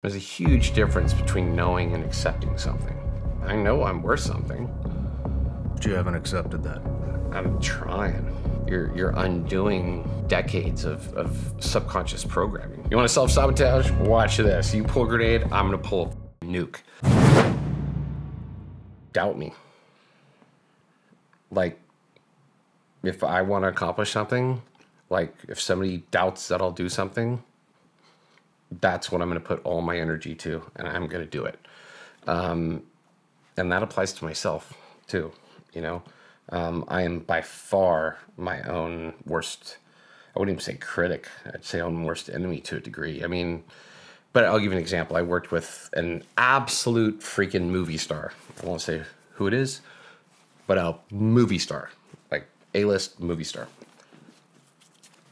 There's a huge difference between knowing and accepting something. I know I'm worth something. But you haven't accepted that. I'm trying. You're undoing decades of subconscious programming. You want to self-sabotage? Watch this. You pull a grenade, I'm gonna pull a nuke. Doubt me. Like, if I want to accomplish something, like if somebody doubts that I'll do something, that's what I'm going to put all my energy to, and I'm going to do it. And that applies to myself too. You know, I am by far my own worst, I wouldn't even say critic, I'd say own worst enemy to a degree. I mean, but I'll give you an example. I worked with an absolute freaking movie star. I won't say who it is, but a movie star, like A-list movie star.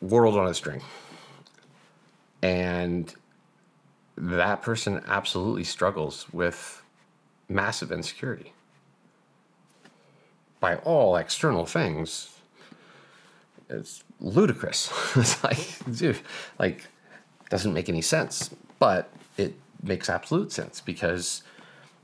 World on a string. And that person absolutely struggles with massive insecurity. By all external things, it's ludicrous. It's like, dude, like, doesn't make any sense. But it makes absolute sense because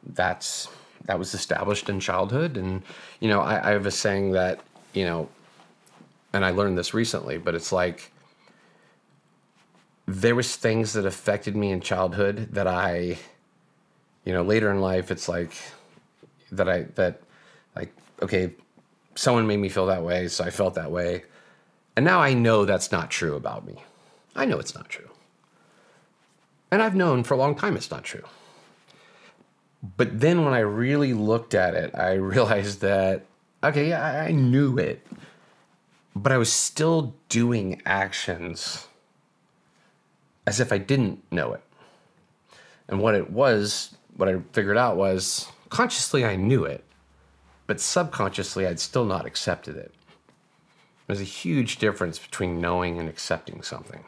that was established in childhood. And, you know, I have a saying that, you know, and I learned this recently, but it's like, there was things that affected me in childhood that I, you know, later in life, it's like okay, someone made me feel that way, so I felt that way. And now I know that's not true about me. I know it's not true. And I've known for a long time it's not true. But then when I really looked at it, I realized that, okay, yeah, I knew it, but I was still doing actions as if I didn't know it. And what I figured out was, consciously I knew it, but subconsciously I'd still not accepted it. There's a huge difference between knowing and accepting something.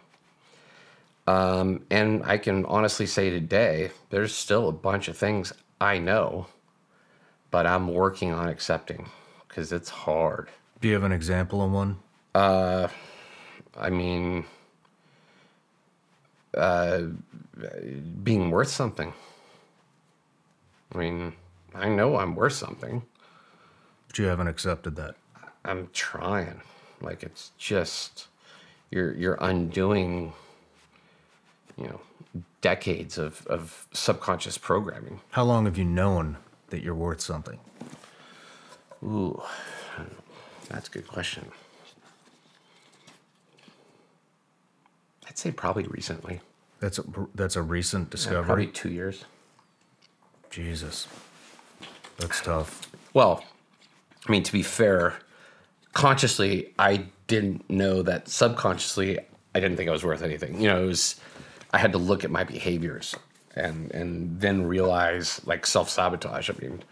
And I can honestly say today, there's still a bunch of things I know, but I'm working on accepting because it's hard. Do you have an example of one? I mean, being worth something. I mean, I know I'm worth something. But you haven't accepted that. I'm trying. Like, it's just, you're undoing, you know, decades of subconscious programming. How long have you known that you're worth something? Ooh, that's a good question. I'd say probably recently. That's a recent discovery? Yeah, probably 2 years. Jesus. That's tough. Well, I mean, to be fair, consciously, I didn't know that. Subconsciously, I didn't think I was worth anything. You know, I had to look at my behaviors and then realize, like, self-sabotage. I mean,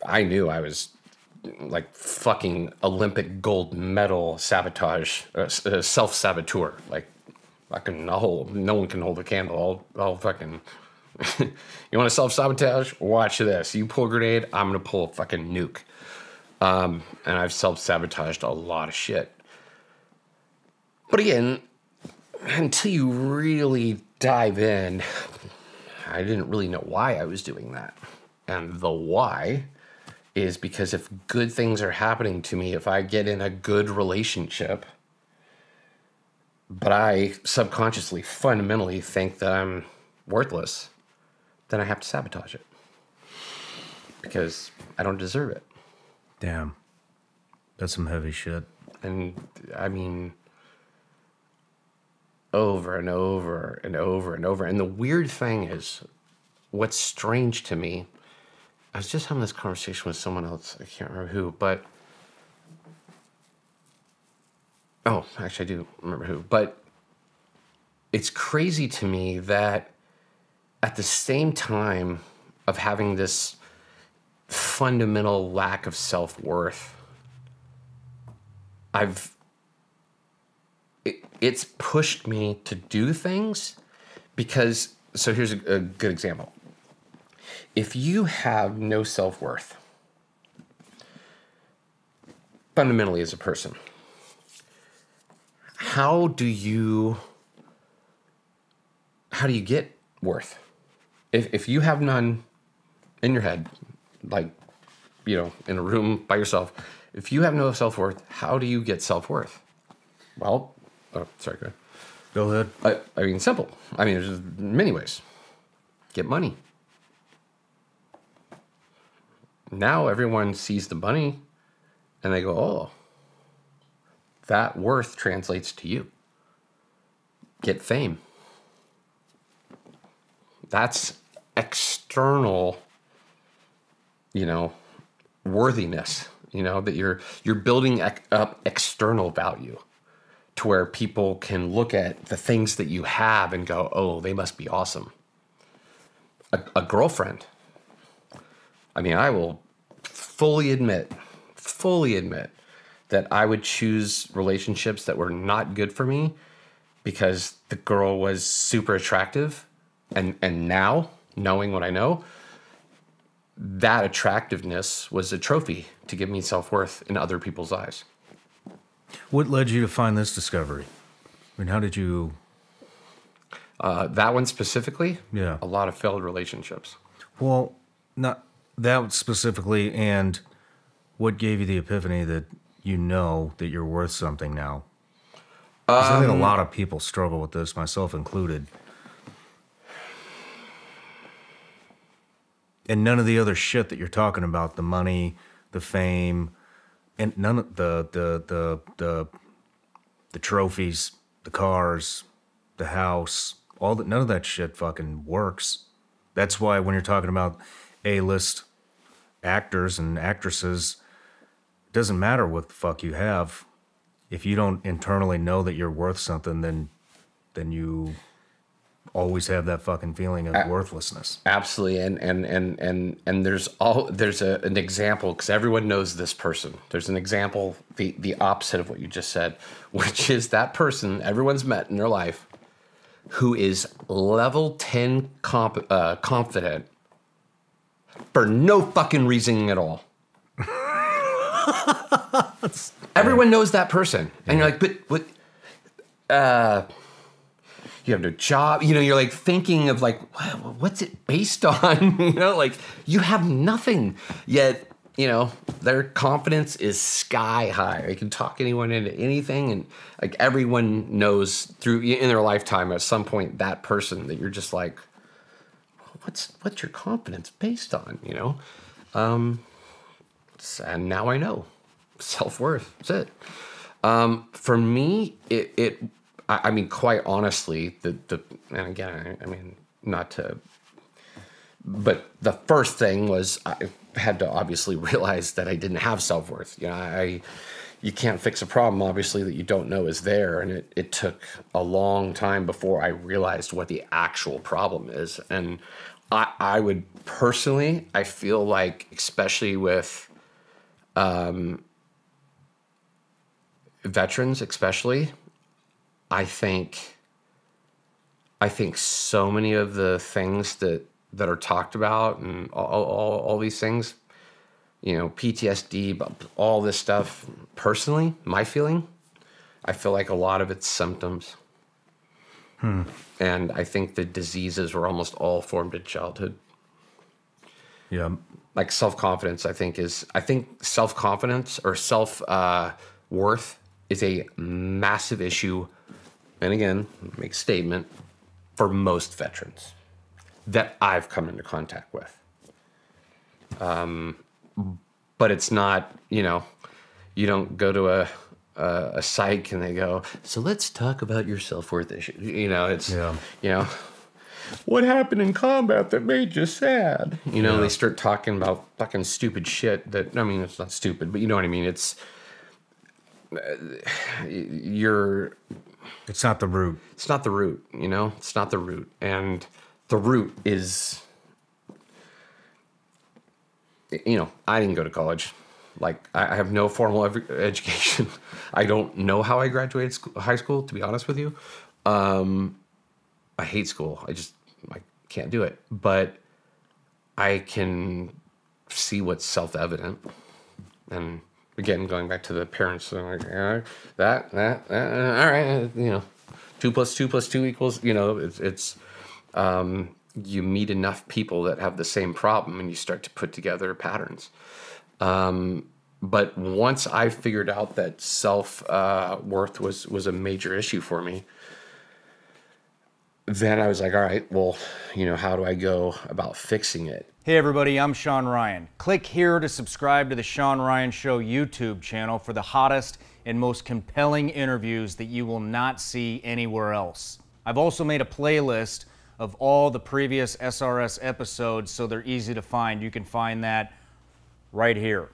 I knew I was like fucking Olympic gold medal sabotage, self-saboteur. Like, fucking no one can hold a candle. I'll fucking... You want to self-sabotage? Watch this. You pull a grenade, I'm going to pull a fucking nuke. And I've self-sabotaged a lot of shit. But again, until you really dive in, I didn't really know why I was doing that. And the why is because if good things are happening to me, if I get in a good relationship, but I subconsciously, fundamentally think that I'm worthless, then I have to sabotage it because I don't deserve it. Damn. That's some heavy shit. And I mean, over and over and over and over. And the weird thing is, what's strange to me, I was just having this conversation with someone else. I can't remember who, but... Oh, actually I do remember who. But it's crazy to me that at the same time of having this fundamental lack of self-worth, it's pushed me to do things because, so here's a good example. If you have no self-worth, fundamentally as a person, how do you how do you get worth? If you have none in your head, like, in a room by yourself, if you have no self-worth, how do you get self-worth? Well, sorry, go ahead. Go ahead. I mean, simple. I mean, there's many ways. Get money. Now everyone sees the money and they go, oh, that worth translates to you. Get fame. That's external, worthiness, that you're building up external value to where people can look at the things that you have and go, oh, they must be awesome. A girlfriend. I mean, I will fully admit that I would choose relationships that were not good for me because the girl was super attractive. And now, knowing what I know, that attractiveness was a trophy to give me self-worth in other people's eyes. What led you to find this discovery? I mean, how did you... That one specifically? Yeah. A lot of failed relationships. Well, not that specifically, and what gave you the epiphany that that you're worth something now? 'Cause I think a lot of people struggle with this, myself included. And none of the other shit that you're talking about, the money, the fame, and none of the trophies, the cars, the house, none of that shit fucking works. That's why when you're talking about A-list actors and actresses, it doesn't matter what the fuck you have. If you don't internally know that you're worth something, then you always have that fucking feeling of worthlessness. Absolutely, and there's an example, because everyone knows this person. There's an example, the opposite of what you just said, which is that person everyone's met in their life who is level 10 confident for no fucking reason at all. Everyone knows that person, and you're like, but you have no job, you're like thinking of like, what's it based on? Like you have nothing yet, their confidence is sky high. They can talk anyone into anything. And like everyone knows through in their lifetime at some point, that person that you're just like, what's your confidence based on? And now I know self-worth. That's it. For me, I mean, quite honestly, and again, I mean, not to, but the first thing was I had to obviously realize that I didn't have self-worth. You can't fix a problem, obviously, that you don't know is there. And it took a long time before I realized what the actual problem is. And I would personally, I feel like, especially with veterans, especially, I think so many of the things that are talked about and all these things, PTSD, all this stuff, personally, my feeling, I feel like a lot of it's symptoms. And I think the diseases were almost all formed in childhood. Yeah. Like self-confidence, I think self-confidence or self-worth is a massive issue. And again, make a statement, for most veterans that I've come into contact with. But it's not, you don't go to a psych and they go, so let's talk about your self-worth issue. What happened in combat that made you sad? They start talking about fucking stupid shit that, I mean, it's not stupid, but you know what I mean? It's not the root. It's not the root, It's not the root. And the root is, I didn't go to college. Like, I have no formal education. I don't know how I graduated high school, to be honest with you. I hate school. I can't do it. But I can see what's self-evident. And again, going back to the parents, I'm like, all right, all right, 2 + 2 + 2 equals, it's You meet enough people that have the same problem and you start to put together patterns. But once I figured out that self-worth was a major issue for me, then I was like, all right, well, how do I go about fixing it? Hey everybody, I'm Shawn Ryan. Click here to subscribe to the Shawn Ryan Show YouTube channel for the hottest and most compelling interviews that you will not see anywhere else. I've also made a playlist of all the previous SRS episodes so they're easy to find. You can find that right here.